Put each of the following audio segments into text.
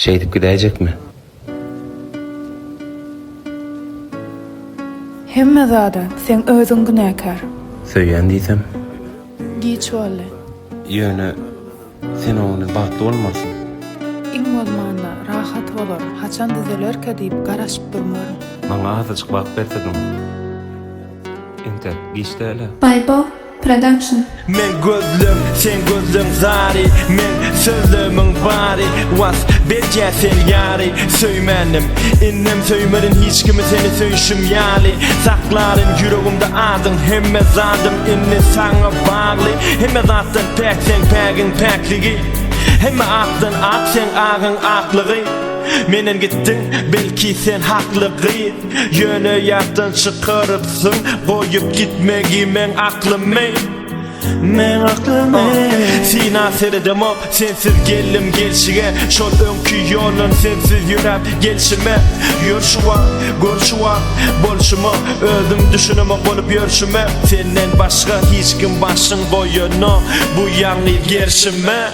şey edip gidecek mi? Hemme zada sen özün günäkär. Söyleyen diysem. Giçdälä. Yöne sen onu baktı olmasın. Iň bolmanda rahat bolar. Haçan dizelerke diýip garaşyp durmarym. Bana azıcık bak bersedin. Intek, Giçdälä. BOV Production. Men gözlüm, sen gözlüm zari. Men sözlümün bari. Was berge sen yari. Söymenim, innem söymerin hiç kimi seni söyüşüm yali. Sakların yüreğimde adın. Hemme zadım inni sana bağlı. Hemme zattın pek sen pegin pekligi. Hemme aktın ak sen ağın aklığı. Menen gittin belki sen haklığı. Yöne yaptın çıkarıpsın. Koyup gitmegi men aklımı. Men aklımı Sina serdim o sensiz gelim gelşige. Şol önkü yolun sensiz yürep gelşime. Yürşuva, görşuva, bolşuma. Öldüm düşünüme olup yürşüme. Senden başka hiç kim başın boyunu bu yanlı gerşime.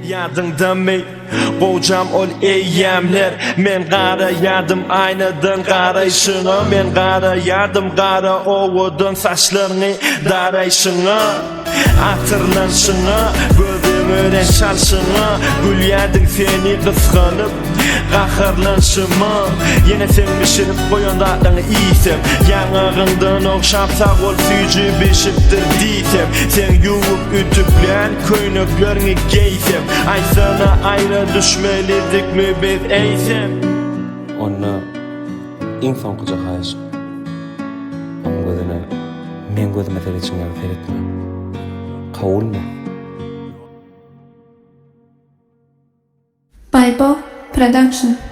Yadında mı? Kocam ol eyyemler. Men gara yardım aynadan garayşına. Men gara yardım gara ovudun saçlarını darayşına. Hatırlanşına, gözüm ören çalşına. Gül yedin seni kıskanıp qaharlanşıma. Yine sen pişirip koyan dağını iysem. Yanağından okşapsa ol süyücü bişiptir diysem. Sen yuvup ütüpleyen köynüklerini giysem. Ay sana ayrı düşmelidik mi biz eysem. Onu insan kucak aşık. Onun gözüne, men gözüme seyretçin yani seyretme. Kavul mu? BOV Production.